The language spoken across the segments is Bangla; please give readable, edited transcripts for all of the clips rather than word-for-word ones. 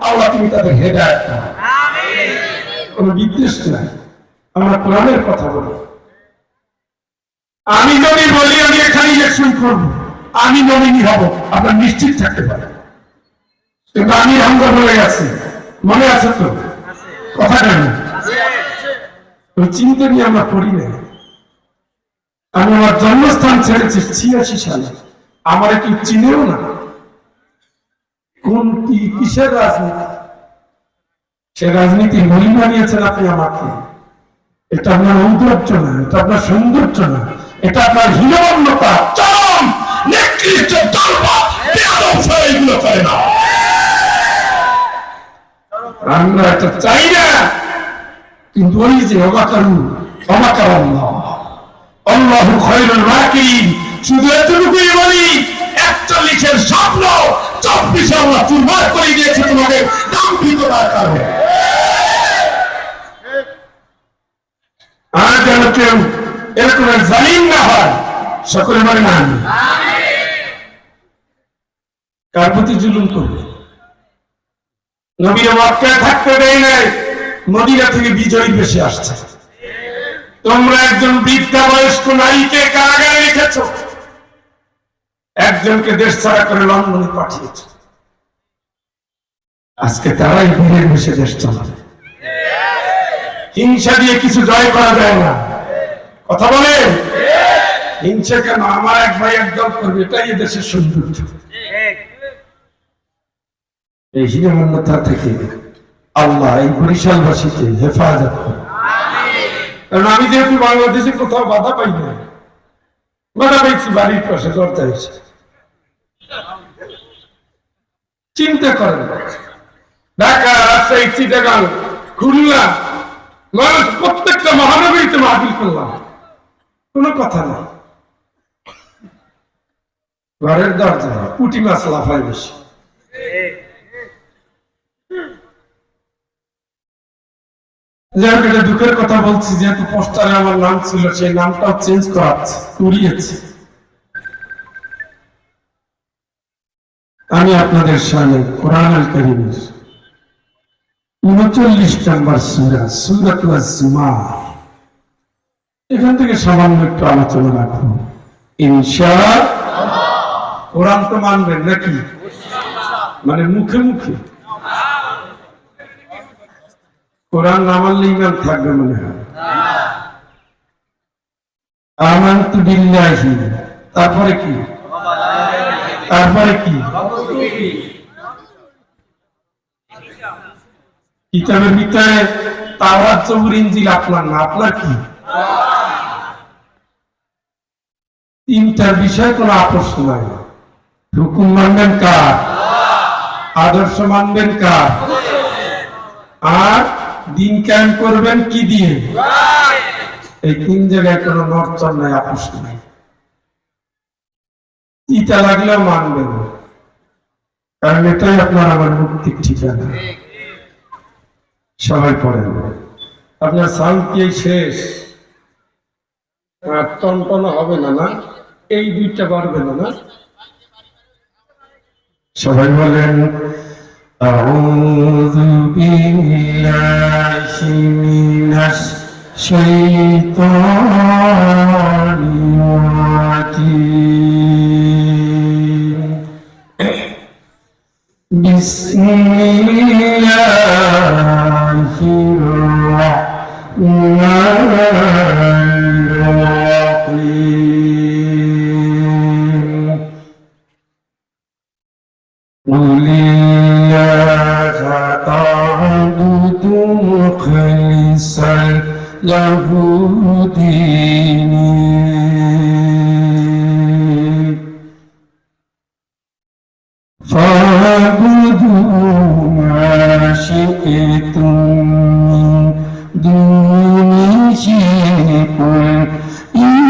আল্লাহ তুমি তাদের হেদায়েত দাও। কোনো বিদ্বেষ নাই, আমরা কোরআনের কথা বলি। আমি যদি বলি আমি এখানে ইলেকশন করব, আমি নমিনি হব, আপনার নিশ্চিত থাকতে পারেন। কিন্তু আমি হামজা বলে গেছি, মনে আছে তো কথা কেন? ওই চিন্তা নিয়ে আমরা পড়ি না। আমি আমার জন্মস্থান ছেড়েছি 86 সালে, আমার কেউ চিনেও না। কোন কিসের রাজনীতি? সে রাজনীতি মলি বানিয়েছেন আপনি আমাকে। এটা আপনার ঔদ্ধত্য না, এটা আপনার সৌন্দর্য না, এটা আপনার হীনমন্যতা, চরম নিকৃষ্ট দলবাদ এগুলো করে না। আমরা এটা চাই না, কিন্তু ওই যে অবাকার আল্লাহু খায়রুল মাকিরিন, শুধু এতটুকুই বলি 41-এর স্বপ্ন 24-এ আল্লাহ চুরমার করে দিয়েছে তোমাদের দাম্ভিকতার কারণে। আর যেন কেউ এরকম জালিম না হয়, সকলে বলে না আমি কার প্রতি জুলুম করবে? নবীর মক্কায় থাকতে দেয় নাই, মদিনা থেকে বিজয়ী বেশি আসছে। তোমরা একজন বৃদ্ধা বয়স্ক নারীকে কারাগারে রেখেছ, একজনকে দেশ ছাড়া করে লন্ডনে পাঠিয়েছ। আজকে তারাই বীরের বেশি দেশ চালাবে। হিংসা দিয়ে কিছু জয় করা যায় না, কথা বলে। হিংসা কেন? আমার এক ভাই একদল করবে, এটাই এদেশের সৌন্দর্য। এই হীনমন্যতা থেকে আল্লাহ এই বরিশালবাসীকে হেফাজত করে। কারণ আমি যেহেতু বাংলাদেশে কোথাও বাধা পাই না, বাধা পাইছি বাড়ির পাশে দরজা এসে। চিন্তা করেন, ঢাকা, রাজশাহী, চিটাগাং, খুলনা, মানুষ প্রত্যেকটা মহানগরীতে মাহফিল করলাম, কোনো কথা নাই। ঘরের দরজা পুঁটি মাছ লাফায় বেশি। দুঃখের কথা বলছি, যেহেতু পোস্টারে আমার নাম ছিল, সেই নামটাও চেঞ্জ করিয়েছি। আমি আপনাদের সামনে কোরআনুল কারীমের 39 নম্বর সূরা, সূরাতুল জুমার, এখান থেকে সামান্য একটু আলোচনা রাখবো ইনশাআল্লাহ। কোরআন তো মানবেন নাকি? মানে মুখে মুখে। কোরআন না মানলে ইমান থাকবে মনে হয়। আমানতু বিল্লাহি, তারপরে কি? তারপরে কি? কিতাবের ভিতরে তাওরাত, জবুর, ইনজিল আপনার না, আপনার কি? তিনটার বিষয়ে কোনো আপোষ নাই। হুকুম মানবেন কার? আদর্শ মানবেন কার? আর দিন কায়েম করবেন কি দিয়ে? এই তিন জায়গায় কোনো নড়চড় নাই, আপোষ নাই। ইটা লাগলেও মানবেন, কারণ এটাই আপনার আমার মুক্তির ঠিকানা। সবাই পড়েন। আপনার সাউন্ড কি শেষ? টনটন হবে না, না এই দুইটা পারবে না, না সবাই বলেন আউযু বিল্লাহি মিনাশ শাইতানির রাজীম। বিসমিল্লাহির রাহমানির রাহিম। قل الله تعبد مخلصا له ديني فاعبدوا ما شئتم من دونه قل إن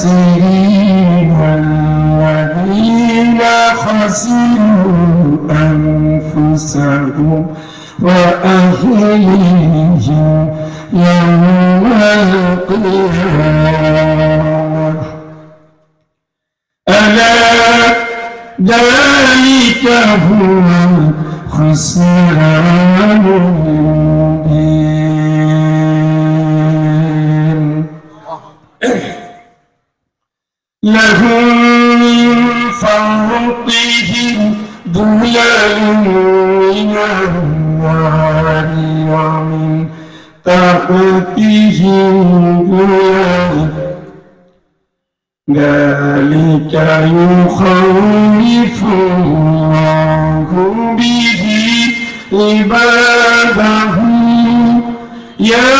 الخاسرين الذين خسروا أنفسهم وأهليهم يوم القيامة ألا ذلك هو الخسران المبين لهم من فوقهم ظلال من النار ومن تحتهم ظلال ذلك يخوف الله به عباده يا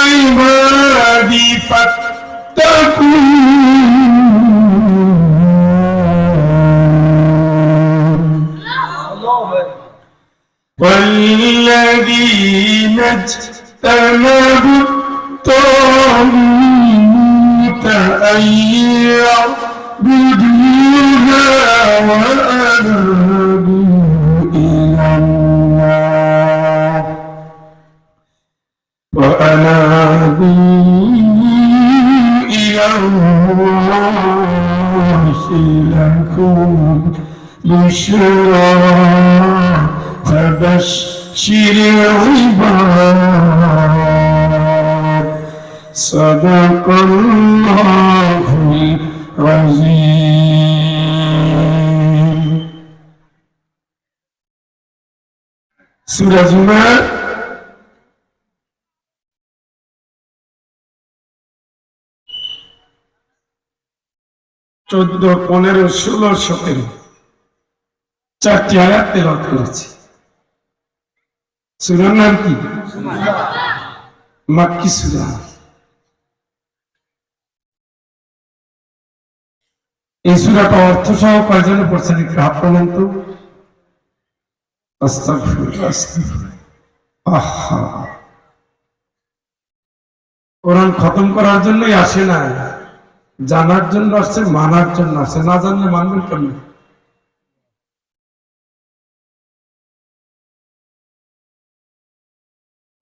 عبادي فاتقون والذين اجتنبوا الطاغوت أن يعبدوها وأنابوا إلى الله لكم بشرى فبشر عباد صدق الله العظيم. সূরা জুমার 14, 15, 16, 17 চারটি আয়াত তেলাওয়াত করেছি। সূরার নাম কি? মাক্কি সূরা। এই সূরাটা অর্থ সহ কয়জনে পড়ছেন একটু হাত তোলেন তো। আস্তাগফিরুল্লাহ, আস্তাগফিরুল্লাহ। আহা, কোরআন খতম করার জন্যই আসে না, জানার জন্য আসছে, মানার জন্য আসছে। না জানলে মানবেন কেমন?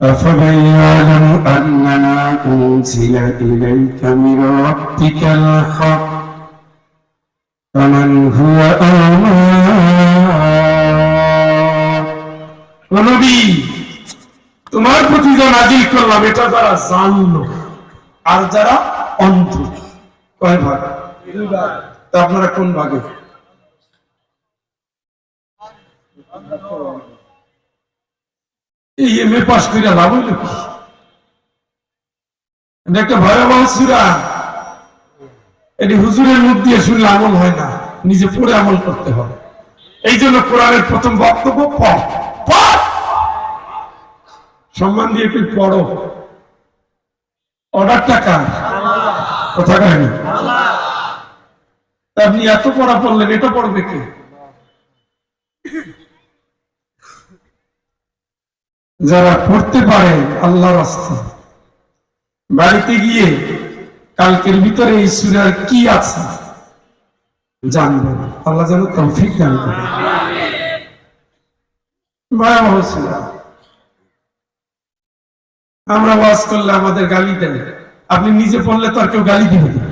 أفمن يعلم أنما أنزل إليك من ربك الحق كمن هو أعمى। ও নবী, তোমার প্রতি যা নাজিল করলাম এটা যারা জানলো আর যারা অন্ধ, কয় ভাগ? তা আপনারা কোন ভাগে? এই এমএ পাস করে লাভ হইল কি? এটা একটা ভয়াবহ সূরা। এটি হুজুরের মুখ দিয়ে শুনলে আমল হয় না, নিজে পড়ে আমল করতে হবে। এই জন্য কোরআনের প্রথম বক্তব্য পড়, পড়, সম্মান দিয়ে একটু পড়ো। অর্ডারটা কার? কথা কাহিনী। আপনি এত পড়া পড়লেন, এটা পড়বে কে? যারা পড়তে পারে আল্লাহর রাস্তায় বাড়িতে গিয়ে কালকের ভিতরে এই সূরার কি আছে জানবেন। আল্লাহ যেন তৌফিক দান করেন। ভয়াবহ সূরা। আমরা ওয়াজ করলে আমাদের গালি দেন, আপনি নিজে পড়লে তো আর কেউ গালি দিবে না।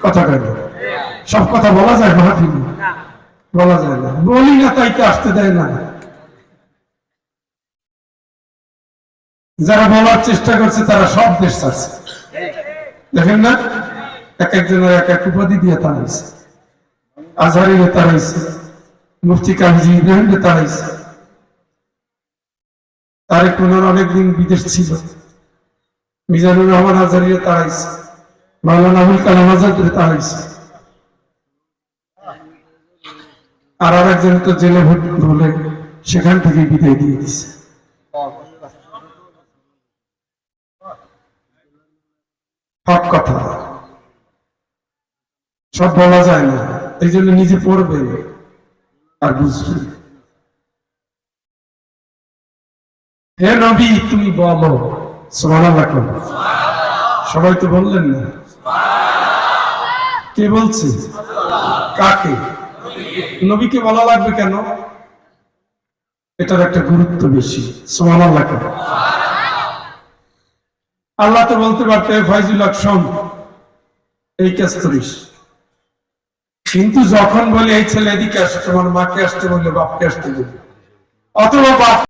কথা কেন? সব কথা বলা যায় মাহফিলে? বলা যায় না। বলি না তাই তো আসতে দেয় না। যারা বলার চেষ্টা করছে তারা সব দেশ আছে, দেখেন না? এক একজনের এক এক উপাধি দিয়ে তাড়াইছে। আজহারিরে তাড়াইছে, মুফতি কাজী ইব্রাহিমকে তাড়াইছে, তারেক মনোয়ার অনেকদিন বিদেশ ছিল, মিজানুর রহমান আজহারিরে তাড়াইছে, মাওলানা আবুল কালাম আজাদকে তাড়াইছে, আর আরেকজন তো জেলে ভুলে সেখান থেকে বিদায় দিয়ে দিছে। হক কথা সব বলা যায় না, এই জন্য নিজে পড়বে আর বুঝবে। হে নবী, তুমি বলো সুবহানাল্লাহ। সবাই তো বললেন না? কে বলছে? কাকে? নবীকে বলা লাগবে কেন? এটার একটা গুরুত্ব বেশি। সুবহানাল্লাহ। আল্লাহ তো বলতে পারতে ফাইজুল আকশম এই কাজ করিস, কিন্তু যখন বলে এই ছেলে এদিকে আসে, তোমার মাকে আসতে বললে, বাপকে আসতে বললে, অথবা বাপ